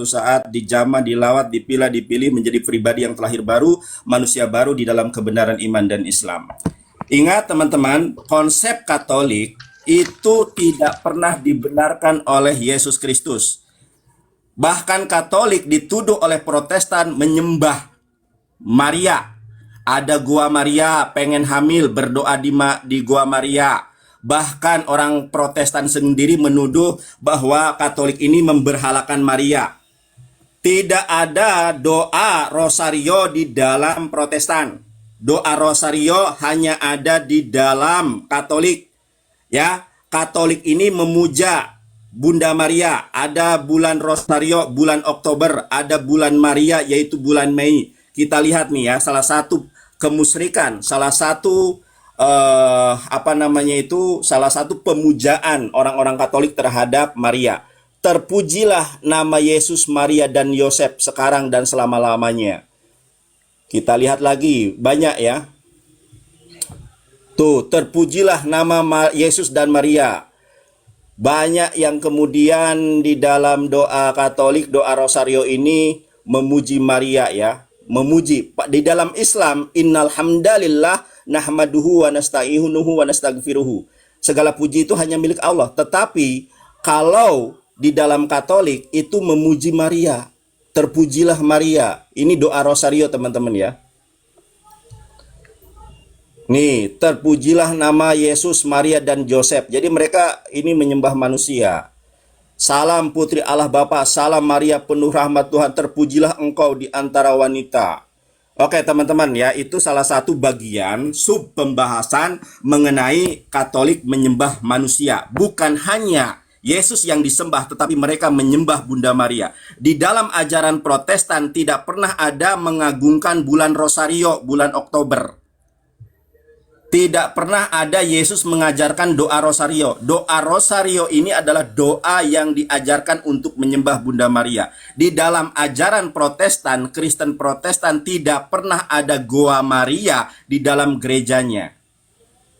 saat dijamah, dilawat, dipilih menjadi pribadi yang terlahir baru, manusia baru di dalam kebenaran iman dan Islam. Ingat teman-teman, konsep Katolik itu tidak pernah dibenarkan oleh Yesus Kristus. Bahkan Katolik dituduh oleh Protestan menyembah Maria. Ada gua Maria, pengen hamil, berdoa di gua Maria. Bahkan orang Protestan sendiri menuduh bahwa Katolik ini memberhalakan Maria. Tidak ada doa rosario di dalam Protestan. Doa rosario hanya ada di dalam Katolik. Ya, Katolik ini memuja Bunda Maria. Ada bulan rosario, bulan Oktober, ada bulan Maria yaitu bulan Mei. Kita lihat nih ya, salah satu kemusyrikan, salah satu salah satu pemujaan orang-orang Katolik terhadap Maria. Terpujilah nama Yesus, Maria, dan Yosef sekarang dan selama-lamanya. Kita lihat lagi, banyak ya. Tuh, terpujilah nama Yesus dan Maria. Banyak yang kemudian di dalam doa Katolik, doa rosario ini memuji Maria ya. Memuji. Di dalam Islam, innal hamdalillah nahmaduhu wa nasta'inuhu wa nastaghfiruhu. Segala puji itu hanya milik Allah. Tetapi kalau di dalam Katolik itu memuji Maria. Terpujilah Maria. Ini doa rosario teman-teman ya. Nih, terpujilah nama Yesus, Maria, dan Yosef. Jadi mereka ini menyembah manusia. Salam putri Allah Bapa, salam Maria penuh rahmat Tuhan, terpujilah engkau di antara wanita. Oke teman-teman ya, itu salah satu bagian sub pembahasan mengenai Katolik menyembah manusia. Bukan hanya Yesus yang disembah, tetapi mereka menyembah Bunda Maria. Di dalam ajaran Protestan tidak pernah ada mengagungkan bulan Rosario, bulan Oktober. Tidak pernah ada Yesus mengajarkan doa rosario. Doa rosario ini adalah doa yang diajarkan untuk menyembah Bunda Maria. Di dalam ajaran Protestan, Kristen Protestan tidak pernah ada Goa Maria di dalam gerejanya.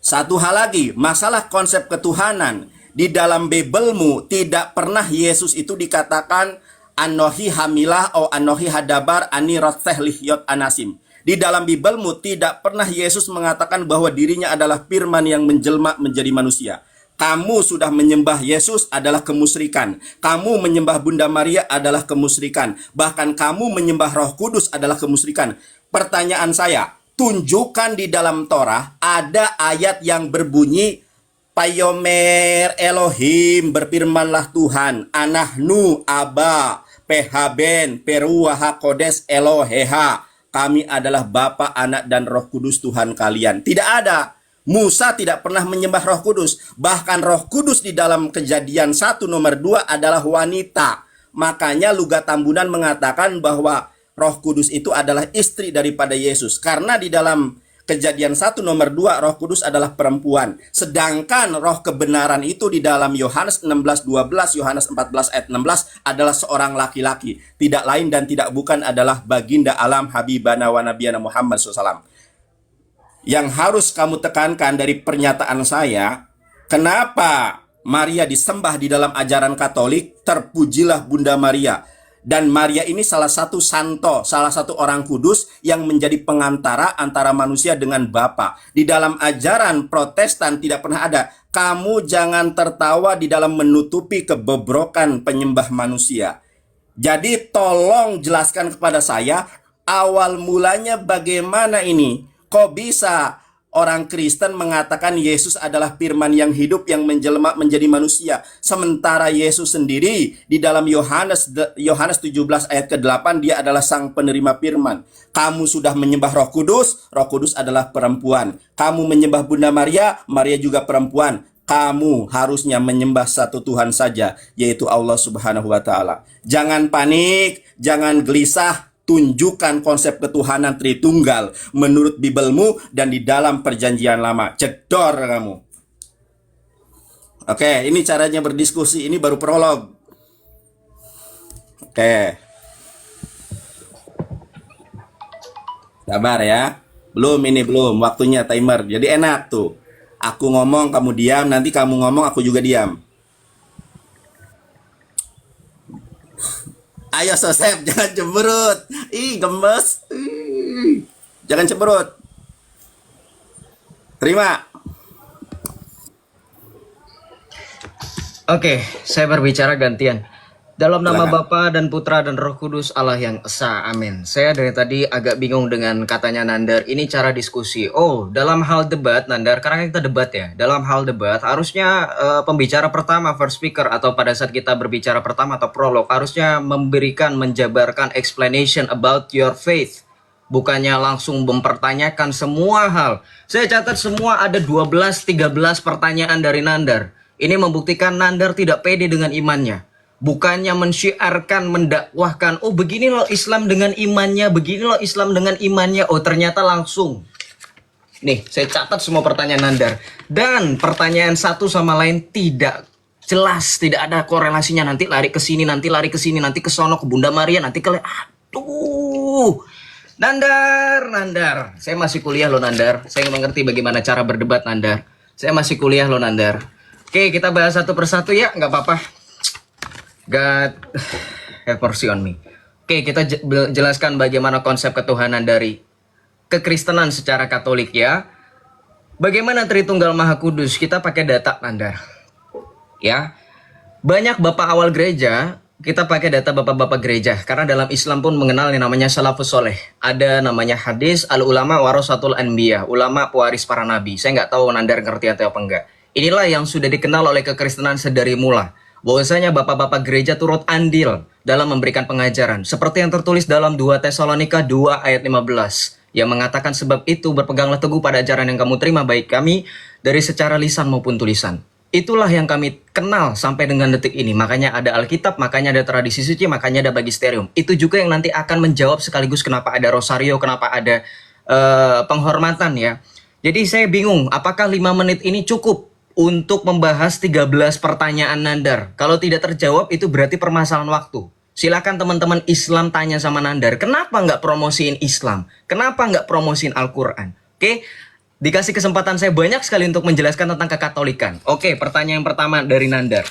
Satu hal lagi, masalah konsep ketuhanan. Di dalam Bibelmu tidak pernah Yesus itu dikatakan Anohi hamilah o anohi hadabar ani rotseh lihyot anasim. Di dalam Bibelmu tidak pernah Yesus mengatakan bahwa dirinya adalah firman yang menjelma menjadi manusia. Kamu sudah menyembah Yesus adalah kemusyrikan. Kamu menyembah Bunda Maria adalah kemusyrikan. Bahkan kamu menyembah Roh Kudus adalah kemusyrikan. Pertanyaan saya, tunjukkan di dalam Torah ada ayat yang berbunyi Payomer Elohim, berfirmanlah Tuhan, Anahnu Aba Pehaben Peruaha Kodes Eloheha. Kami adalah Bapa, Anak, dan Roh Kudus Tuhan kalian. Tidak ada. Musa tidak pernah menyembah Roh Kudus. Bahkan Roh Kudus di dalam Kejadian 1 nomor 2 adalah wanita. Makanya Lugat Tambunan mengatakan bahwa Roh Kudus itu adalah istri daripada Yesus. Karena di dalam Kejadian 1 nomor 2 Roh Kudus adalah perempuan. Sedangkan roh kebenaran itu di dalam Yohanes 16:12, Yohanes 14 ayat 16 adalah seorang laki-laki. Tidak lain dan tidak bukan adalah baginda alam Habibana wa Nabiyana Muhammad SAW. Yang harus kamu tekankan dari pernyataan saya, kenapa Maria disembah di dalam ajaran Katolik, terpujilah Bunda Maria. Dan Maria ini salah satu santo, salah satu orang kudus yang menjadi pengantara antara manusia dengan Bapa. Di dalam ajaran Protestan tidak pernah ada. Kamu jangan tertawa di dalam menutupi kebobrokan penyembah manusia. Jadi tolong jelaskan kepada saya, awal mulanya bagaimana ini? Kok bisa orang Kristen mengatakan Yesus adalah firman yang hidup yang menjelma menjadi manusia. Sementara Yesus sendiri di dalam Yohanes 17 ayat ke-8 dia adalah sang penerima firman. Kamu sudah menyembah Roh Kudus adalah perempuan. Kamu menyembah Bunda Maria, Maria juga perempuan. Kamu harusnya menyembah satu Tuhan saja, yaitu Allah Subhanahu wa Ta'ala. Jangan panik, jangan gelisah. Tunjukkan konsep ketuhanan Tritunggal menurut Bibelmu dan di dalam Perjanjian Lama. Cedor kamu. Oke, ini caranya berdiskusi. Ini baru prolog. Oke. Sabar ya. Belum. Waktunya timer. Jadi enak tuh. Aku ngomong, kamu diam. Nanti kamu ngomong, aku juga diam. Ayo Joseph, jangan cemberut. Ih, gemes. Jangan cemberut. Terima. Oke, saya berbicara gantian. Dalam nama Silakan. Bapa dan Putra dan Roh Kudus Allah yang Esa, amin. Saya dari tadi agak bingung dengan katanya Nandar, ini cara diskusi. Oh, dalam hal debat Nandar, karena kita debat ya. Dalam hal debat, harusnya pembicara pertama, first speaker, atau pada saat kita berbicara pertama atau prolog, harusnya menjabarkan explanation about your faith. Bukannya langsung mempertanyakan semua hal. Saya catat semua ada 12-13 pertanyaan dari Nandar. Ini membuktikan Nandar tidak pede dengan imannya. Bukannya mensyiarkan, mendakwahkan, oh begini loh Islam dengan imannya, begini loh Islam dengan imannya. Oh ternyata langsung. Nih, saya catat semua pertanyaan Nandar. Dan pertanyaan satu sama lain tidak jelas, tidak ada korelasinya. Nanti lari ke sini, nanti lari ke sini, nanti ke sono, ke Bunda Maria, nanti ke... Aduh. Nandar. Saya masih kuliah loh Nandar. Saya mengerti bagaimana cara berdebat Nandar. Saya masih kuliah loh Nandar. Oke, kita bahas satu persatu ya, nggak apa-apa. God have mercy on me. Oke, kita jelaskan bagaimana konsep ketuhanan dari kekristenan secara Katolik ya. Bagaimana Tritunggal Maha Kudus? Kita pakai data Nandar. Ya. Banyak bapak awal gereja, kita pakai data bapak-bapak gereja. Karena dalam Islam pun mengenal yang namanya salafus soleh. Ada namanya hadis al-ulama warasatul anbiya, ulama pewaris para nabi. Saya nggak tahu Nandar ngerti atau apa enggak. Inilah yang sudah dikenal oleh kekristenan sedari mula. Bahwasanya bapak-bapak gereja turut andil dalam memberikan pengajaran. Seperti yang tertulis dalam 2 Tesalonika 2 ayat 15. Yang mengatakan sebab itu berpeganglah teguh pada ajaran yang kamu terima baik kami dari secara lisan maupun tulisan. Itulah yang kami kenal sampai dengan detik ini. Makanya ada Alkitab, makanya ada tradisi suci, makanya ada magisterium. Itu juga yang nanti akan menjawab sekaligus kenapa ada rosario, kenapa ada penghormatan ya. Jadi saya bingung, apakah 5 menit ini cukup untuk membahas 13 pertanyaan Nandar? Kalau tidak terjawab itu berarti permasalahan waktu. Silakan teman-teman Islam tanya sama Nandar, kenapa nggak promosiin Islam? Kenapa nggak promosiin Al-Quran? Oke, dikasih kesempatan saya banyak sekali untuk menjelaskan tentang kekatolikan. Oke, pertanyaan pertama dari Nandar.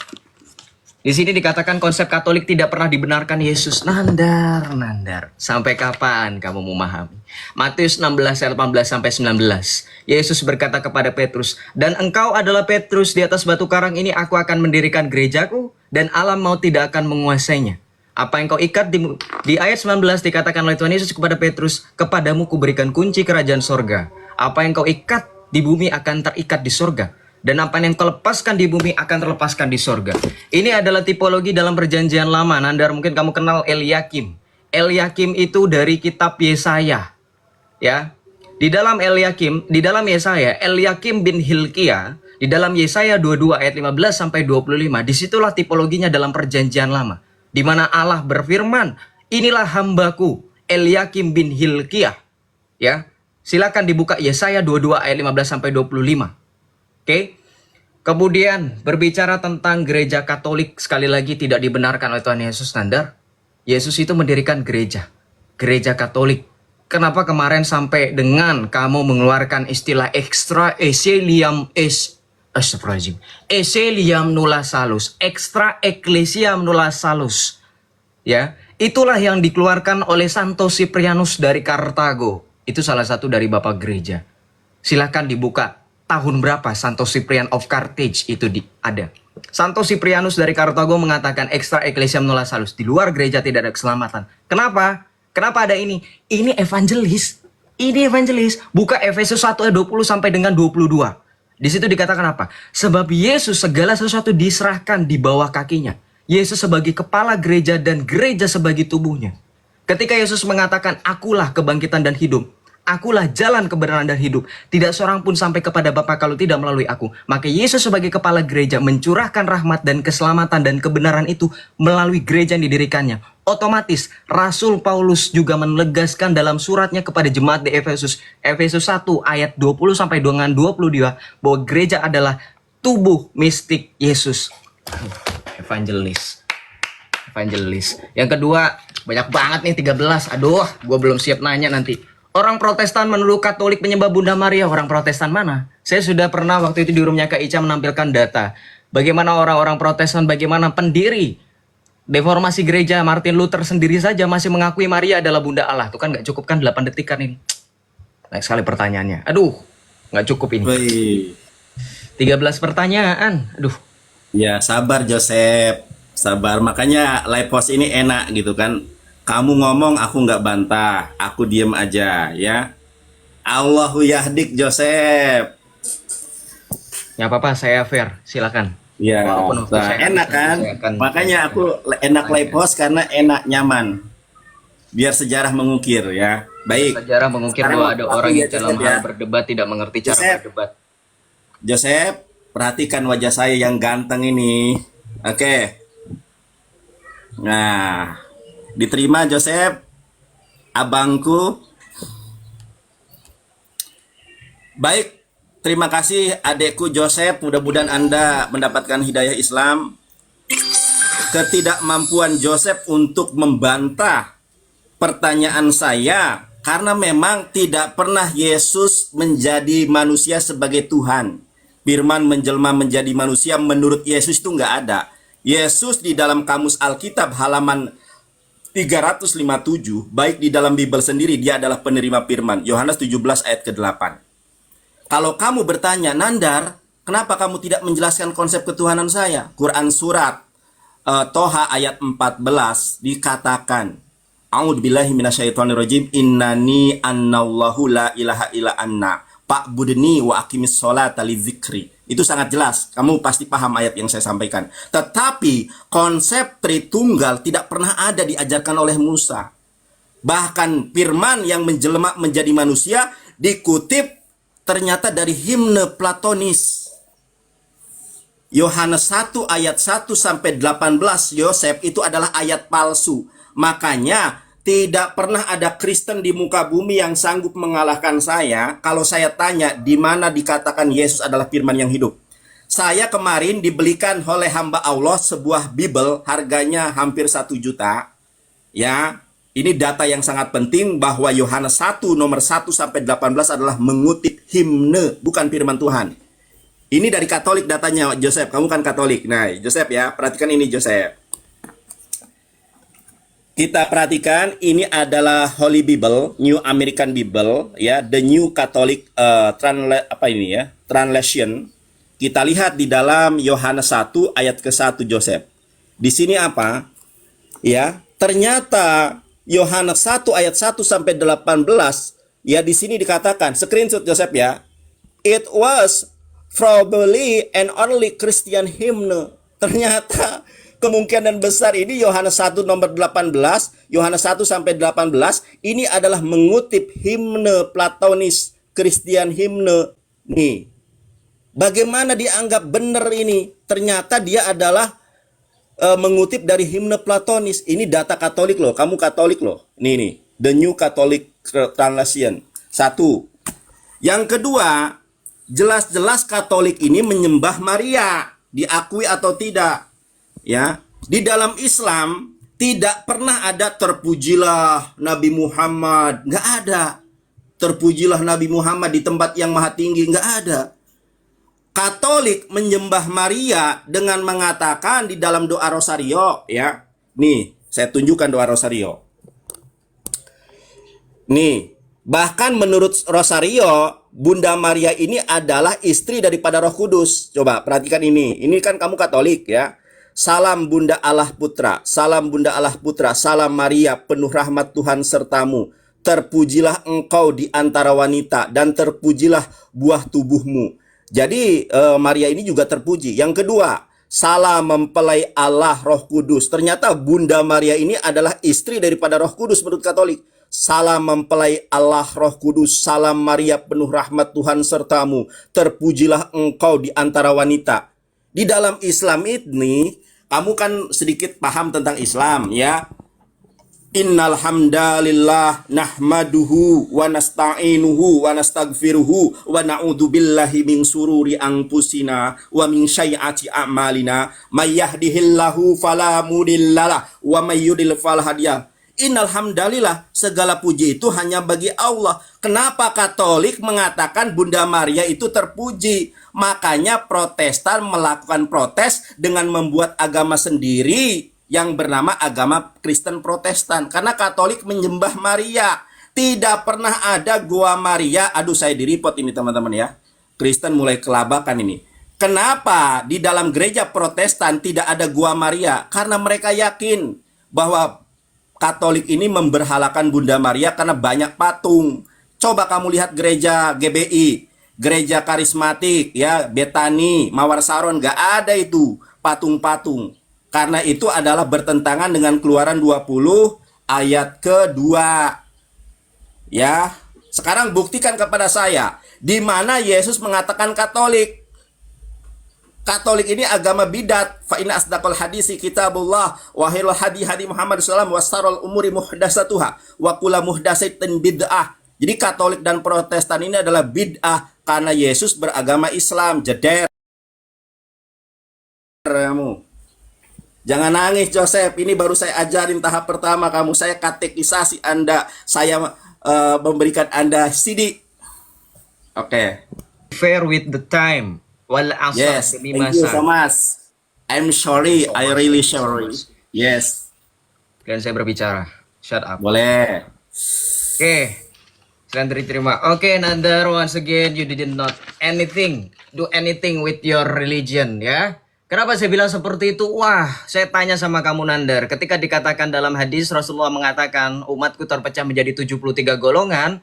Di sini dikatakan konsep Katolik tidak pernah dibenarkan Yesus. Nandar. Sampai kapan kamu memahami? Matius 16 ayat 18 sampai 19. Yesus berkata kepada Petrus, "Dan engkau adalah Petrus, di atas batu karang ini aku akan mendirikan gerejaku dan alam maut tidak akan menguasainya." Apa yang kau ikat di ayat 19 dikatakan oleh Tuhan Yesus kepada Petrus, "Kepadamu kuberikan kunci kerajaan sorga. Apa yang kau ikat di bumi akan terikat di sorga. Dan apa yang kau lepaskan di bumi akan terlepaskan di sorga." Ini adalah tipologi dalam perjanjian lama. Nandar mungkin kamu kenal Eliakim. Eliakim itu dari kitab Yesaya. Ya. Di dalam Yesaya, Eliakim bin Hilkiah, di dalam Yesaya 22 ayat 15 sampai 25, disitulah tipologinya dalam perjanjian lama. Di mana Allah berfirman, "Inilah hambaku, Eliakim bin Hilkiah." Ya. Silakan dibuka Yesaya 22 ayat 15 sampai 25. Oke. Kemudian berbicara tentang gereja Katolik, sekali lagi tidak dibenarkan oleh Tuhan Yesus. Nandar, Yesus itu mendirikan gereja Katolik. Kenapa kemarin sampai dengan kamu mengeluarkan istilah extra ecclesiam nulla salus, extra ecclesiam nulla salus. Ya, itulah yang dikeluarkan oleh Santo Cyprianus dari Kartago. Itu salah satu dari bapak gereja. Silakan dibuka tahun berapa Santo Cyprian of Carthage itu ada. Santo Cyprianus dari Kartago mengatakan extra ecclesiam nulla salus. Di luar gereja tidak ada keselamatan. Kenapa? Kenapa ada ini? Ini evangelis. Buka Efesus 1 ayat 20 sampai dengan 22. Di situ dikatakan apa? Sebab Yesus segala sesuatu diserahkan di bawah kakinya. Yesus sebagai kepala gereja dan gereja sebagai tubuhnya. Ketika Yesus mengatakan, "Akulah kebangkitan dan hidup. Akulah jalan kebenaran dan hidup. Tidak seorang pun sampai kepada Bapa kalau tidak melalui aku." Maka Yesus sebagai kepala gereja mencurahkan rahmat dan keselamatan dan kebenaran itu melalui gereja yang didirikannya. Otomatis Rasul Paulus juga menegaskan dalam suratnya kepada jemaat di Efesus 1 ayat 20 sampai dengan 22 bahwa gereja adalah tubuh mistik Yesus. Evangelis. Yang kedua, banyak banget nih 13. Aduh, gue belum siap nanya nanti. Orang Protestan menuduh Katolik menyembah Bunda Maria. Orang Protestan mana? Saya sudah pernah waktu itu di roomnya Kak Ica menampilkan data. Bagaimana orang-orang Protestan, bagaimana pendiri Deformasi gereja Martin Luther sendiri saja masih mengakui Maria adalah Bunda Allah. Tuh kan nggak cukup kan 8 detik kan ini. Naik sekali pertanyaannya. Aduh, nggak cukup ini. Wih. 13 pertanyaan. Aduh. Ya, sabar Joseph. Sabar. Makanya live post ini enak gitu kan. Kamu ngomong aku nggak bantah. Aku diem aja ya. Allahu yahdik Joseph. Ya apa-apa, saya fair. Silakan. Ya, Walaupun nah, saya enak kan? saya akan- Makanya aku enak live post karena enak nyaman. Biar sejarah mengukir ya. Baik. Sejarah mengukir Sekarang bahwa ada aku orang ya, yang dalam Joseph, hal ya. berdebat tidak mengerti cara Joseph. berdebat. Joseph, perhatikan wajah saya yang ganteng ini. Oke. Nah, diterima Joseph, abangku. Baik, terima kasih adekku Joseph. Mudah-mudahan Anda mendapatkan hidayah Islam. Ketidakmampuan Joseph untuk membantah pertanyaan saya karena memang tidak pernah Yesus menjadi manusia sebagai Tuhan. Firman menjelma menjadi manusia menurut Yesus itu nggak ada. Yesus di dalam kamus Alkitab halaman 357, baik di dalam Bible sendiri dia adalah penerima firman. Yohanes 17 ayat ke-8. Kalau kamu bertanya, Nandar, kenapa kamu tidak menjelaskan konsep ketuhanan saya? Quran surat Toha ayat 14 dikatakan, A'udzubillahi minasyaitonirrajim, innani annallahu la ilaha illa anna fa'budni wa aqimis sholata lidzikri. Itu sangat jelas, kamu pasti paham ayat yang saya sampaikan. Tetapi konsep Tritunggal tidak pernah ada diajarkan oleh Musa. Bahkan firman yang menjelma menjadi manusia dikutip ternyata dari himne Platonis. Yohanes 1 ayat 1 sampai 18 Yosef itu adalah ayat palsu. Makanya tidak pernah ada Kristen di muka bumi yang sanggup mengalahkan saya kalau saya tanya di mana dikatakan Yesus adalah firman yang hidup. Saya kemarin dibelikan oleh hamba Allah sebuah Bible harganya hampir 1 juta. Ya, ini data yang sangat penting bahwa Yohanes 1 nomor 1 sampai 18 adalah mengutip himne, bukan firman Tuhan. Ini dari Katolik datanya, Joseph. Kamu kan Katolik. Nah, Joseph ya, perhatikan ini Joseph. Kita perhatikan ini adalah Holy Bible, New American Bible, ya, the New Catholic translation. Kita lihat di dalam Yohanes 1 ayat ke-1 Joseph. Di sini apa? Ya, ternyata Yohanes 1 ayat 1 sampai 18, ya di sini dikatakan, screenshot Joseph ya. It was probably an early Christian hymn. Ternyata kemungkinan besar ini Yohanes 1 nomor 18, Yohanes 1 sampai 18 ini adalah mengutip himne Platonis, Christian himne. Nih. Bagaimana dianggap benar ini? Ternyata dia adalah mengutip dari himne Platonis. Ini data Katolik loh, kamu Katolik loh. Nih, the New Catholic Translation. 1. Yang kedua, jelas-jelas Katolik ini menyembah Maria, diakui atau tidak. Ya, di dalam Islam tidak pernah ada terpujilah Nabi Muhammad, nggak ada. Terpujilah Nabi Muhammad di tempat yang maha tinggi, nggak ada. Katolik menyembah Maria dengan mengatakan di dalam doa Rosario, ya. Nih, saya tunjukkan doa Rosario. Nih, bahkan menurut Rosario, Bunda Maria ini adalah istri daripada Roh Kudus. Coba perhatikan ini. Ini kan kamu Katolik ya. Salam Bunda Allah Putra, salam Bunda Allah Putra, salam Maria penuh rahmat Tuhan sertamu. Terpujilah engkau di antara wanita dan terpujilah buah tubuhmu. Jadi Maria ini juga terpuji. Yang kedua, salam mempelai Allah Roh Kudus. Ternyata Bunda Maria ini adalah istri daripada Roh Kudus menurut Katolik. Salam mempelai Allah Roh Kudus, salam Maria penuh rahmat Tuhan sertamu, terpujilah engkau di antara wanita. Di dalam Islam ini, kamu kan sedikit paham tentang Islam ya. Innal hamdalillah nahmaduhu wa nasta'inuhu wa nastaghfiruhu wa na'udzu billahi min sururi anfusina wa min sayyiati a'malina may yahdihillahu fala mudhillalah wa may yudlil fala hadiyalah. Innal hamdalillah, segala puji itu hanya bagi Allah. Kenapa Katolik mengatakan Bunda Maria itu terpuji? Makanya Protestan melakukan protes dengan membuat agama sendiri yang bernama agama Kristen Protestan. Karena Katolik menyembah Maria. Tidak pernah ada gua Maria. Aduh, saya di-report ini teman-teman ya. Kristen mulai kelabakan ini. Kenapa di dalam gereja Protestan tidak ada gua Maria? Karena mereka yakin bahwa Katolik ini memberhalakan Bunda Maria karena banyak patung. Coba kamu lihat gereja GBI, gereja karismatik, ya, Betani, Mawar Saron, gak ada itu patung-patung. Karena itu adalah bertentangan dengan Keluaran 20 ayat kedua. Ya, sekarang buktikan kepada saya di mana Yesus mengatakan Katolik. Katolik ini agama bidat. Fa inna asdaqal hadisi kitabullah wa khairul hadi hadi Muhammad sallallahu alaihi wasallam wa umuri muhdatsatuha wa kullu muhdatsatin bid'ah. Jadi Katolik dan Protestan ini adalah bid'ah karena Yesus beragama Islam. Jeder kamu. Jangan nangis Joseph, ini baru saya ajarin tahap pertama kamu. Saya katekisasi Anda, saya memberikan Anda CD. Oke. Fair with the time. Wal asar Yes, demi thank you masa. so much. I'm sorry, I really sorry. Yes, Dan saya berbicara. Shut up. boleh. Oke. Selain diterima. Oke, Nandar, once again you did not do anything with your religion, ya. Kenapa saya bilang seperti itu? Wah, saya tanya sama kamu Nandar. Ketika dikatakan dalam hadis Rasulullah mengatakan umatku terpecah menjadi 73 golongan,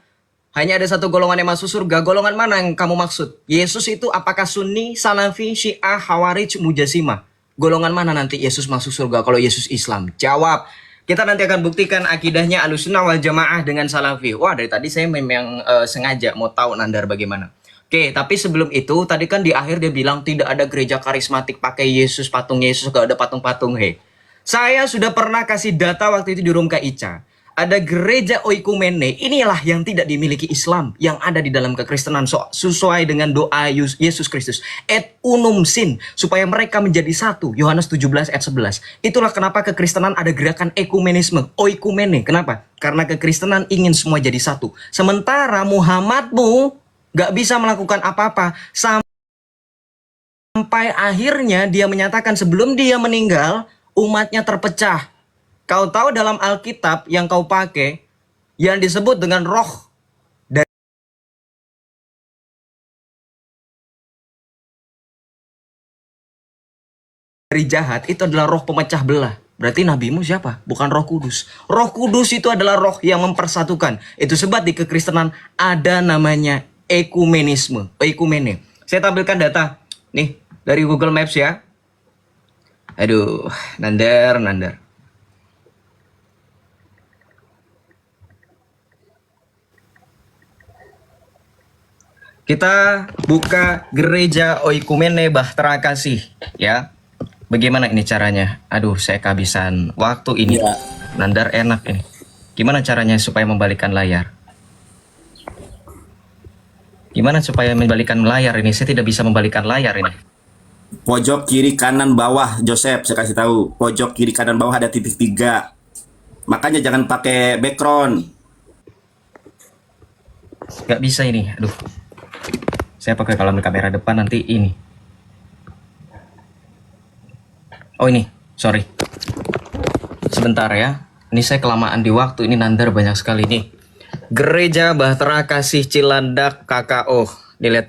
hanya ada satu golongan yang masuk surga. Golongan mana yang kamu maksud? Yesus itu apakah Sunni, Salafi, Syiah, Khawarij, Mujasimah? Golongan mana nanti Yesus masuk surga kalau Yesus Islam? Jawab. Kita nanti akan buktikan akidahnya Ahlussunnah wal Jamaah dengan Salafi. Wah, dari tadi saya memang sengaja mau tahu Nandar bagaimana. Oke, tapi sebelum itu, tadi kan di akhir dia bilang tidak ada gereja karismatik pakai Yesus, patung Yesus, gak ada patung-patung. Hei, saya sudah pernah kasih data waktu itu di Room KICA. Ada gereja oikumene, inilah yang tidak dimiliki Islam, yang ada di dalam kekristenan, sesuai dengan doa Yesus Kristus. Et unum sin, supaya mereka menjadi satu, Yohanes 17 ayat 11. Itulah kenapa kekristenan ada gerakan ekumenisme, oikumene. Kenapa? Karena kekristenan ingin semua jadi satu. Sementara Muhammadmu gak bisa melakukan apa-apa sampai akhirnya dia menyatakan sebelum dia meninggal umatnya terpecah. Kau tahu dalam Alkitab yang kau pakai yang disebut dengan roh dari jahat itu adalah roh pemecah belah. Berarti nabimu siapa? Bukan Roh Kudus. Roh Kudus itu adalah roh yang mempersatukan. Itu sebab di kekristenan ada namanya ekumenisme, ekumene. Saya tampilkan data nih dari Google Maps ya. Aduh, Nandar. Kita buka gereja Oikumene Bahtera Kasih ya. Bagaimana ini caranya? Aduh, saya kehabisan waktu ini. Ya. Nandar enak ini. Gimana caranya supaya membalikkan layar? Gimana supaya membalikkan layar ini? Saya tidak bisa membalikkan layar ini. Pojok kiri kanan bawah, Joseph, saya kasih tahu. Pojok kiri kanan bawah ada titik 3. Makanya jangan pakai background. Gak bisa ini. Aduh. Saya pakai kalau kamera depan nanti ini. Oh ini, sorry. Sebentar ya. Ini saya kelamaan di waktu. Ini Nandar banyak sekali nih. Gereja Bahtera Kasih Cilandak KKO. Dilihat.